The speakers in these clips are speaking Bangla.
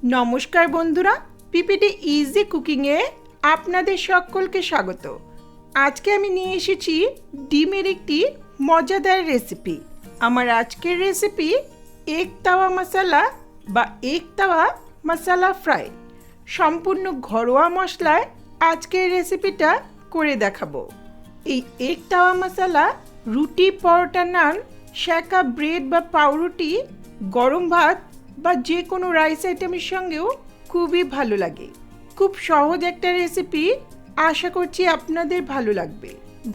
নমস্কার বন্ধুরা, পিপিটি ইজি কুকিংয়ে আপনাদের সকলকে স্বাগত। আজকে আমি নিয়ে এসেছি ডিমের একটি মজাদার রেসিপি। আমার আজকের রেসিপি এক তাওয়া মশলা বা এক তাওয়া মশলা ফ্রাই। সম্পূর্ণ ঘরোয়া মশলায় আজকের রেসিপিটা করে দেখাবো। এই এক তাওয়া মশলা রুটি, পরোটা, নান, সেকা ব্রেড বা পাউরুটি, গরম ভাত বা যে কোনো রাইস আইটেমের সঙ্গেও খুবই ভালো লাগে। খুব সহজ একটা রেসিপি, আশা করছি আপনাদের ভালো লাগবে।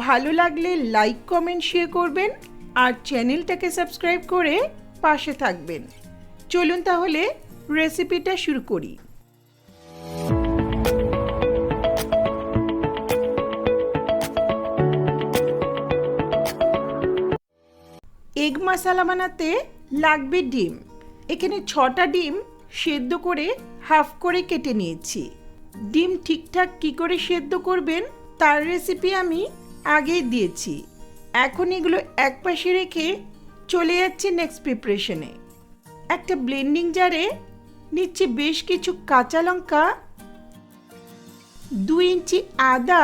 ভালো লাগলে লাইক, কমেন্ট, শেয়ার করবেন আর চ্যানেলটাকে সাবস্ক্রাইব করে পাশে থাকবেন। চলুন তাহলে রেসিপিটা শুরু করি। এগ মশলা বানাতে লাগবে ডিম। এখানে 6টা ডিম সেদ্ধ করে হাফ করে কেটে নিয়েছি। ডিম ঠিকঠাক কী করে সেদ্ধ করবেন তার রেসিপি আমি আগেই দিয়েছি। এখন এগুলো একপাশে রেখে চলে যাচ্ছি নেক্সট প্রিপারেশনে। একটা ব্লেন্ডিং জারে নিচ্ছি বেশ কিছু কাঁচা লঙ্কা, 2 ইঞ্চি আদা,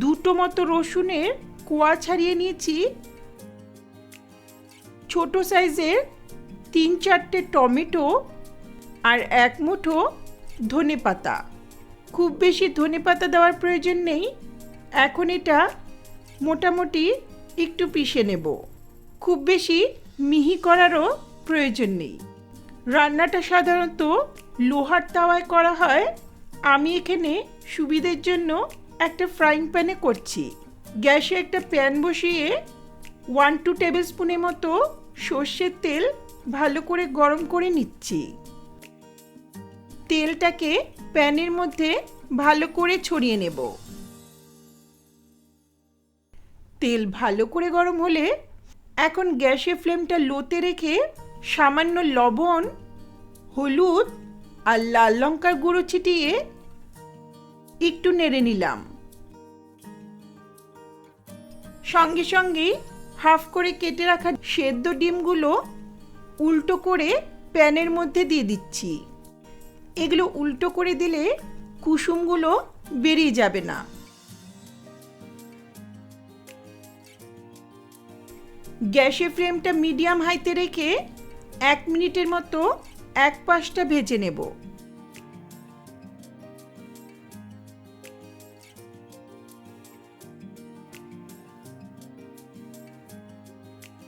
2টো মতো রসুনের কোয়া ছাড়িয়ে নিয়েছি, ছোট সাইজের 3-4টে টমেটো আর 1 মুঠো ধনেপাতা। খুব বেশি ধনেপাতা দেওয়ার প্রয়োজন নেই, এখন এটা মোটামুটি একটু পিষে নেব। খুব বেশি মিহি করারও প্রয়োজন নেই। রান্নাটা সাধারণত লোহার তাওয়ায় করা হয়, আমি এখানে সুবিধের জন্য একটা ফ্রাইং প্যানে করছি। গ্যাসে একটা প্যান বসিয়ে 1-2 টেবিল স্পুনের মতো সর্ষের তেল ভালো করে গরম করে নিচ্ছি। তেলটাকে প্যানের মধ্যে ভালো করে ছড়িয়ে নেব। তেল ভালো করে গরম হলে এখন গ্যাসের ফ্লেমটা লোতে রেখে সামান্য লবণ, হলুদ আর লাল লঙ্কার গুঁড়ো ছিটিয়ে একটু নেড়ে নিলাম। সঙ্গে সঙ্গে হাফ করে কেটে রাখা সেদ্ধ ডিমগুলো উল্টো করে প্যানের মধ্যে দিয়ে দিচ্ছি। এগুলো উল্টো করে দিলে কুসুমগুলো বেরিয়ে যাবে না। গ্যাসের ফ্লেমটা মিডিয়াম হাইতে রেখে 1 মিনিটের মতো এক পাশটা ভেজে নেব।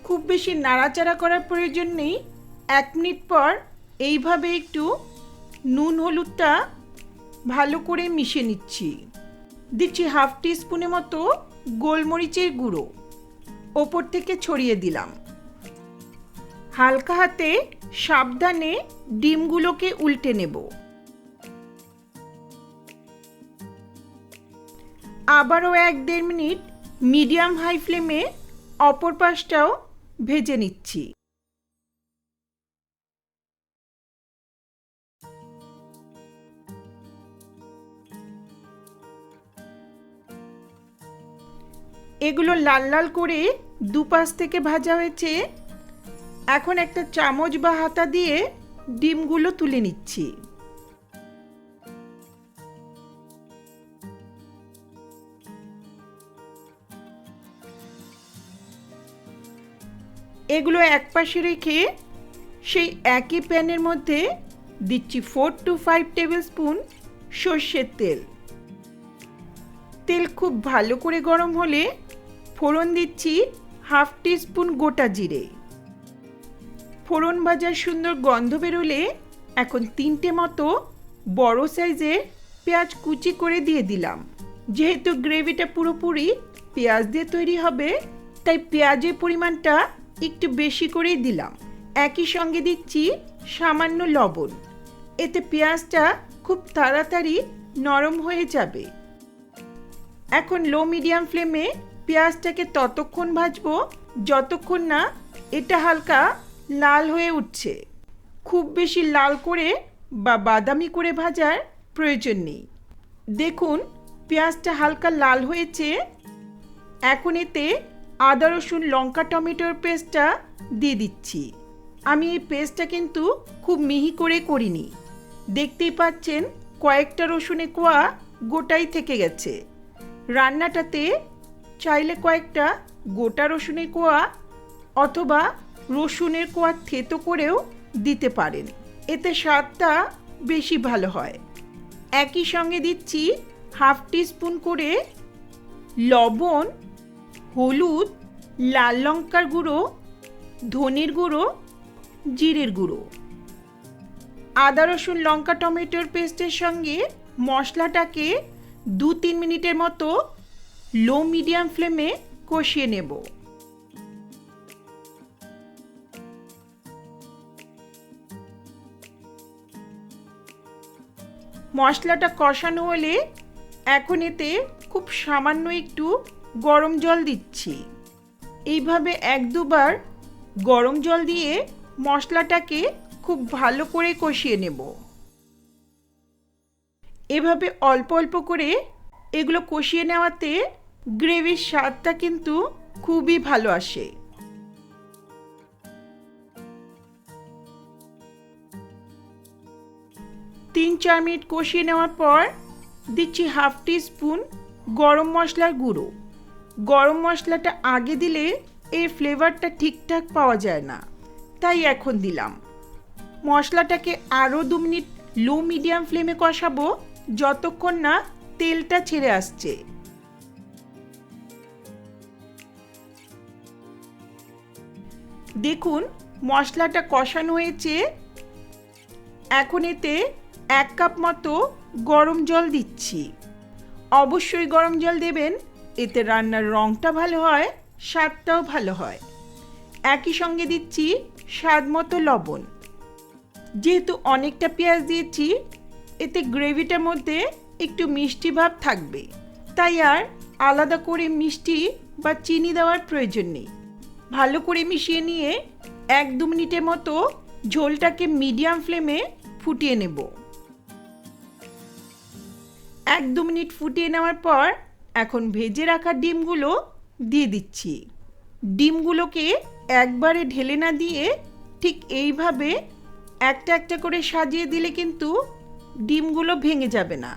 খুব বেশি নাড়াচাড়া করার প্রয়োজন নেই। 1 মিনিট পর এইভাবে একটু নুন হলুদটা ভালো করে মিশিয়ে নিচ্ছি। দিচ্ছি হাফ টিস্পুনের মতো গোলমরিচের গুঁড়ো, ওপর থেকে ছড়িয়ে দিলাম। হালকা হাতে সাবধানে ডিমগুলোকে উল্টে নেব। আবারও 1-1.5 মিনিট মিডিয়াম হাই ফ্লেমে অপর পাশটাও ভেজে নিচ্ছি। এগুলো লাল লাল করে দুপাশ থেকে ভাজা হয়েছে। এখন একটা চামচ বা হাতা দিয়ে ডিমগুলো তুলে নিচ্ছি। এগুলো একপাশে রেখে সেই একই প্যানের মধ্যে দিচ্ছি 4-5 টেবিল স্পুন সর্ষের তেল। তেল খুব ভালো করে গরম হলে ফোড়ন দিচ্ছি হাফ টিস্পুন গোটা জিরে। ফোড়ন ভাজার সুন্দর গন্ধ বেরোলে এখন 3টে মতো বড় সাইজের পেঁয়াজ কুচি করে দিয়ে দিলাম। যেহেতু গ্রেভিটা পুরোপুরি পেঁয়াজ দিয়ে তৈরি হবে, তাই পেঁয়াজের পরিমাণটা একটু বেশি করেই দিলাম। একই সঙ্গে দিচ্ছি সামান্য লবণ, এতে পেঁয়াজটা খুব তাড়াতাড়ি নরম হয়ে যাবে। এখন লো মিডিয়াম ফ্লেমে পেঁয়াজটাকে ততক্ষণ ভাজবো যতক্ষণ না এটা হালকা লাল হয়ে উঠছে। খুব বেশি লাল করে বা বাদামি করে ভাজার প্রয়োজন নেই। দেখুন পেঁয়াজটা হালকা লাল হয়েছে। এখন এতে আদা, রসুন, লঙ্কা, টমেটোর পেস্টটা দিয়ে দিচ্ছি। আমি এই পেস্টটা কিন্তু খুব মিহি করে করিনি। দেখতেই পাচ্ছেন কয়েকটা রসুনের কোয়া গোটাই থেকে গেছে। রান্নাটাতে চাইলে কয়েকটা গোটা রসুনের কোয়া অথবা রসুনের কোয়া থেতো করেও দিতে পারেন, এতে স্বাদটা বেশি ভালো হয়। একই সঙ্গে দিচ্ছি হাফ টিস্পুন করে লবণ, হলুদ, লাল লঙ্কার গুঁড়ো, ধনের গুঁড়ো, জিরের গুঁড়ো। আদা রসুন লঙ্কা টমেটোর পেস্টের সঙ্গে মশলাটাকে 2-3 মিনিটের মতো লো মিডিয়াম ফ্লেমে কষিয়ে নেব। মশলাটা কষানো হলে এখন এতে খুব সামান্য একটু গরম জল দিচ্ছি। এইভাবে 1-2 বার গরম জল দিয়ে মশলাটাকে খুব ভালো করে কষিয়ে নেব। এভাবে অল্প অল্প করে এগুলো কষিয়ে নেওয়াতে গ্রেভির স্বাদটা কিন্তু খুবই ভালো আসে। তিন 4 মিনিট কষিয়ে নেওয়ার পর দিচ্ছি হাফ টিস্পুন গরম মশলার গুঁড়ো। গরম মশলাটা আগে দিলে এর ফ্লেভারটা ঠিকঠাক পাওয়া যায় না, তাই এখন দিলাম। মশলাটাকে আরও 2 মিনিট লো মিডিয়াম ফ্লেমে কষাবো যতক্ষণ না তেলটা ছেড়ে আসছে। দেখুন মশলাটা কষানো হয়েছে। এখন এতে 1 কাপ মতো গরম জল দিচ্ছি। অবশ্যই গরম জল দেবেন, এতে রান্নার রঙটা ভালো হয়, স্বাদটাও ভালো হয়। একই সঙ্গে দিচ্ছি স্বাদ মতো লবণ। যেহেতু অনেকটা পেঁয়াজ দিয়েছি, এতে গ্রেভিটার মধ্যে একটু মিষ্টি ভাব থাকবে, তাই আর আলাদা করে মিষ্টি বা চিনি দেওয়ার প্রয়োজন নেই। ভালো করে মিশিয়ে নিয়ে 1-2 মিনিটের মতো ঝোলটাকে মিডিয়াম ফ্লেমে ফুটিয়ে নেব। 1-2 মিনিট ফুটিয়ে নেওয়ার পর এখন ভেজে রাখা ডিমগুলো দিয়ে দিচ্ছি। ডিমগুলোকে একবারে ঢেলে না দিয়ে ঠিক এইভাবে একটা একটা করে সাজিয়ে দিলে কিন্তু ডিমগুলো ভেঙে যাবে না।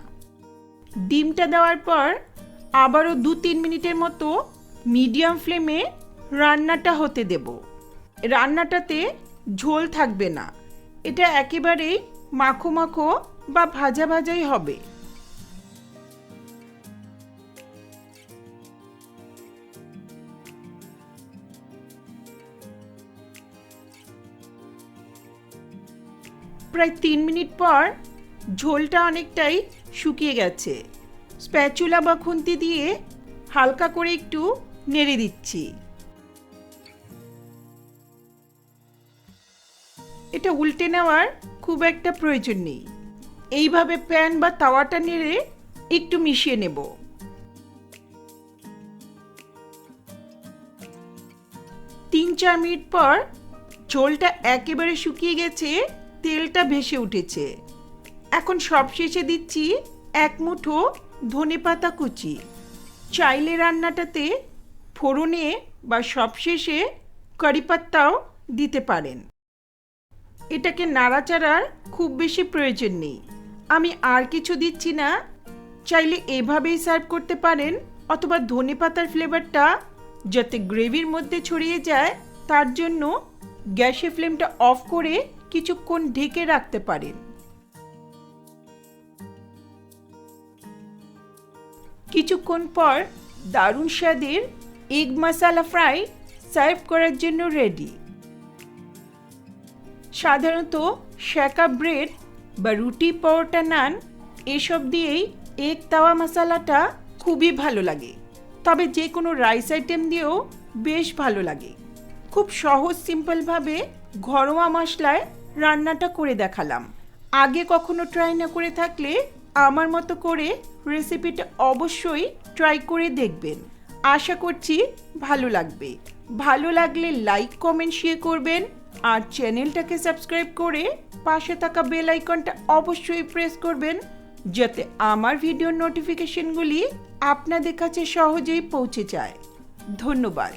ডিমটা দেওয়ার পর আবারও 2-3 মিনিটের মতো মিডিয়াম ফ্লেমে রান্নাটা হতে দেব। রান্নাটাতে ঝোল থাকবে না, এটা একেবারেই মাখো মাখো বা ভাজা ভাজাই হবে। প্রায় 3 মিনিট পর ঝোলটা অনেকটাই শুকিয়ে গেছে। স্প্যাচুলা বা খুন্তি দিয়ে হালকা করে একটু নেড়ে দিচ্ছি। এটা উল্টে নেওয়ার খুব একটা প্রয়োজন নেই। এইভাবে প্যান বা তাওয়াটা নেড়ে একটু মিশিয়ে নেব। 3-4 মিনিট পর ঝোলটা একেবারে শুকিয়ে গেছে, তেলটা ভেসে উঠেছে। এখন সবশেষে দিচ্ছি 1 মুঠো ধনেপাতা কুচি। চাইলে রান্নাটাতে ফোড়নে বা সবশেষে কারি পাত্তাও দিতে পারেন। এটাকে নাড়াচাড়ার খুব বেশি প্রয়োজন নেই। আমি আর কিছু দিচ্ছি না। চাইলে এভাবেই সার্ভ করতে পারেন, অথবা ধনেপাতার ফ্লেভারটা যাতে গ্রেভির মধ্যে ছড়িয়ে যায় তার জন্য গ্যাসের ফ্লেমটা অফ করে কিছুক্ষণ ঢেকে রাখতে পারেন। কিছুক্ষণ পর দারুণ স্বাদের এগ মশলা ফ্রাই সার্ভ করার জন্য রেডি। সাধারণত সেকা ব্রেড বা রুটি, পরোটা, নান এসব দিয়েই এগ তাওয়া মশলাটা খুবই ভালো লাগে, তবে যে কোনো রাইস আইটেম দিয়েও বেশ ভালো লাগে। খুব সহজ সিম্পলভাবে ঘরোয়া মশলায় রান্নাটা করে দেখালাম। আগে কখনো ট্রাই না করে থাকলে আমার মতো করে রেসিপিটা অবশ্যই ট্রাই করে দেখবেন। আশা করছি ভালো লাগবে। ভালো লাগলে লাইক, কমেন্ট, শেয়ার করবেন আর চ্যানেলটাকে সাবস্ক্রাইব করে পাশে থাকা বেল আইকনটা অবশ্যই প্রেস করবেন, যাতে আমার ভিডিওর নোটিফিকেশনগুলি আপনাদের কাছে সহজেই পৌঁছে যায়। ধন্যবাদ।